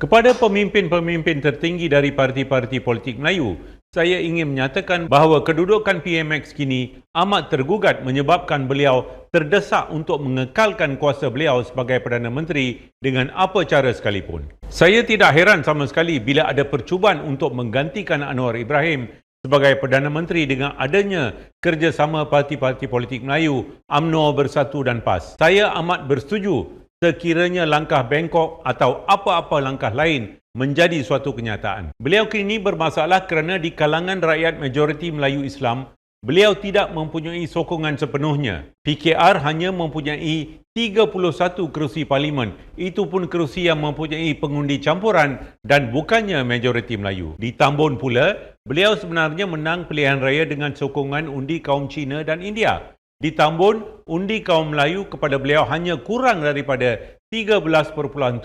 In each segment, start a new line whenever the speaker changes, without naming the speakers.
Kepada pemimpin-pemimpin tertinggi dari parti-parti politik Melayu, saya ingin menyatakan bahawa kedudukan PMX kini amat tergugat menyebabkan beliau terdesak untuk mengekalkan kuasa beliau sebagai Perdana Menteri dengan apa cara sekalipun. Saya tidak heran sama sekali bila ada percubaan untuk menggantikan Anwar Ibrahim sebagai Perdana Menteri dengan adanya kerjasama parti-parti politik Melayu, UMNO Bersatu dan PAS. Saya amat bersetuju sekiranya langkah Bangkok atau apa-apa langkah lain menjadi suatu kenyataan. Beliau kini bermasalah kerana di kalangan rakyat majoriti Melayu Islam, beliau tidak mempunyai sokongan sepenuhnya. PKR hanya mempunyai 31 kerusi parlimen. Itu pun kerusi yang mempunyai pengundi campuran dan bukannya majoriti Melayu. Di Tambun pula, beliau sebenarnya menang pilihan raya dengan sokongan undi kaum Cina dan India. Di Tambun, undi kaum Melayu kepada beliau hanya kurang daripada 13.75%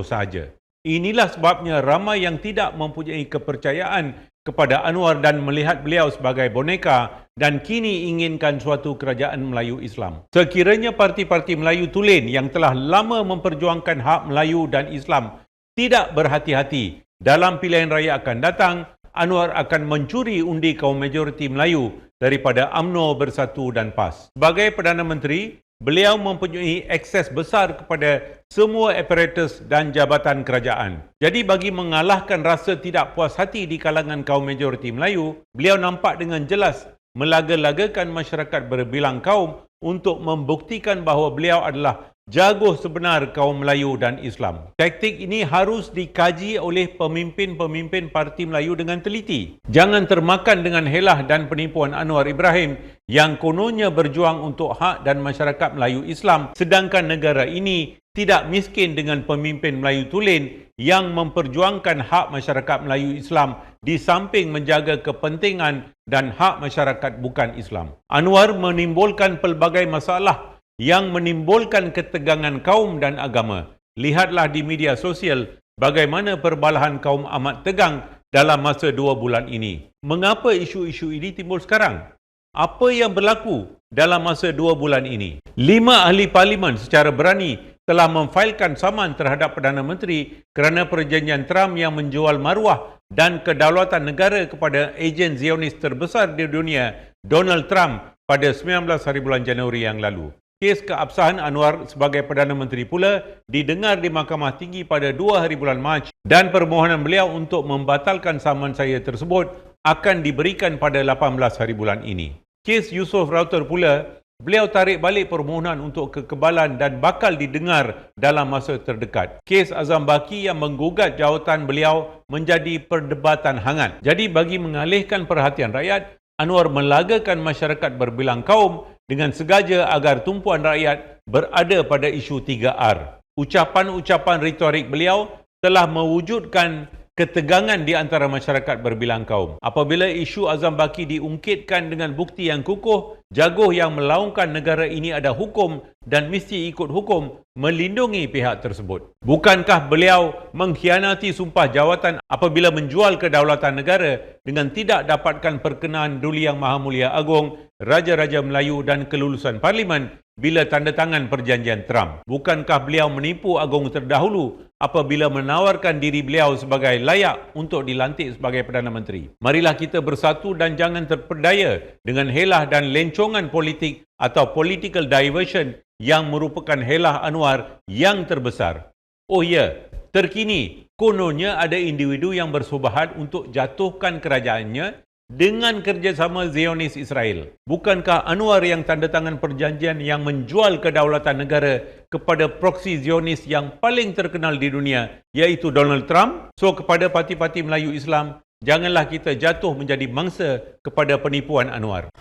sahaja. Inilah sebabnya ramai yang tidak mempunyai kepercayaan kepada Anwar dan melihat beliau sebagai boneka dan kini inginkan suatu kerajaan Melayu Islam. Sekiranya parti-parti Melayu tulen yang telah lama memperjuangkan hak Melayu dan Islam tidak berhati-hati dalam pilihan raya akan datang, Anwar akan mencuri undi kaum majoriti Melayu daripada UMNO Bersatu dan PAS. Sebagai Perdana Menteri, beliau mempunyai akses besar kepada semua aparatus dan jabatan kerajaan. Jadi bagi mengalahkan rasa tidak puas hati di kalangan kaum majoriti Melayu, beliau nampak dengan jelas melaga-lagakan masyarakat berbilang kaum untuk membuktikan bahawa beliau adalah jago sebenar kaum Melayu dan Islam. Taktik ini harus dikaji oleh pemimpin-pemimpin parti Melayu dengan teliti. Jangan termakan dengan helah dan penipuan Anwar Ibrahim yang kononnya berjuang untuk hak dan masyarakat Melayu Islam, sedangkan negara ini tidak miskin dengan pemimpin Melayu tulen yang memperjuangkan hak masyarakat Melayu Islam di samping menjaga kepentingan dan hak masyarakat bukan Islam. Anwar menimbulkan pelbagai masalah yang menimbulkan ketegangan kaum dan agama. Lihatlah di media sosial bagaimana perbalahan kaum amat tegang dalam masa 2 bulan ini. Mengapa isu-isu ini timbul sekarang? Apa yang berlaku dalam masa 2 bulan ini? 5 ahli parlimen secara berani telah memfailkan saman terhadap Perdana Menteri kerana perjanjian Trump yang menjual maruah dan kedaulatan negara kepada ejen Zionis terbesar di dunia, Donald Trump, pada 19 hari bulan Januari yang lalu. Kes keabsahan Anwar sebagai Perdana Menteri pula didengar di Mahkamah Tinggi pada 2 hari bulan Mac dan permohonan beliau untuk membatalkan saman saya tersebut akan diberikan pada 18 hari bulan ini. Kes Yusof Router pula, beliau tarik balik permohonan untuk kekebalan dan bakal didengar dalam masa terdekat. Kes Azam Baki yang menggugat jawatan beliau menjadi perdebatan hangat. Jadi bagi mengalihkan perhatian rakyat, Anwar melagakan masyarakat berbilang kaum dengan sengaja agar tumpuan rakyat berada pada isu 3R. Ucapan-ucapan retorik beliau telah mewujudkan ketegangan di antara masyarakat berbilang kaum. Apabila isu Azam Baki diungkitkan dengan bukti yang kukuh, jagoh yang melaungkan negara ini ada hukum dan mesti ikut hukum melindungi pihak tersebut. Bukankah beliau mengkhianati sumpah jawatan apabila menjual kedaulatan negara dengan tidak dapatkan perkenaan Duli Yang Maha Mulia Agong, Raja-Raja Melayu dan kelulusan Parlimen bila tanda tangan perjanjian Trump? Bukankah beliau menipu Agong terdahulu apabila menawarkan diri beliau sebagai layak untuk dilantik sebagai Perdana Menteri? Marilah kita bersatu dan jangan terpedaya dengan helah dan lencongan politik atau political diversion yang merupakan helah Anwar yang terbesar. Oh ya, terkini kononnya ada individu yang bersubahat untuk jatuhkan kerajaannya dengan kerjasama Zionis Israel. Bukankah Anwar yang tanda tangan perjanjian yang menjual kedaulatan negara kepada proksi Zionis yang paling terkenal di dunia, iaitu Donald Trump? So kepada parti-parti Melayu Islam, janganlah kita jatuh menjadi mangsa kepada penipuan Anwar.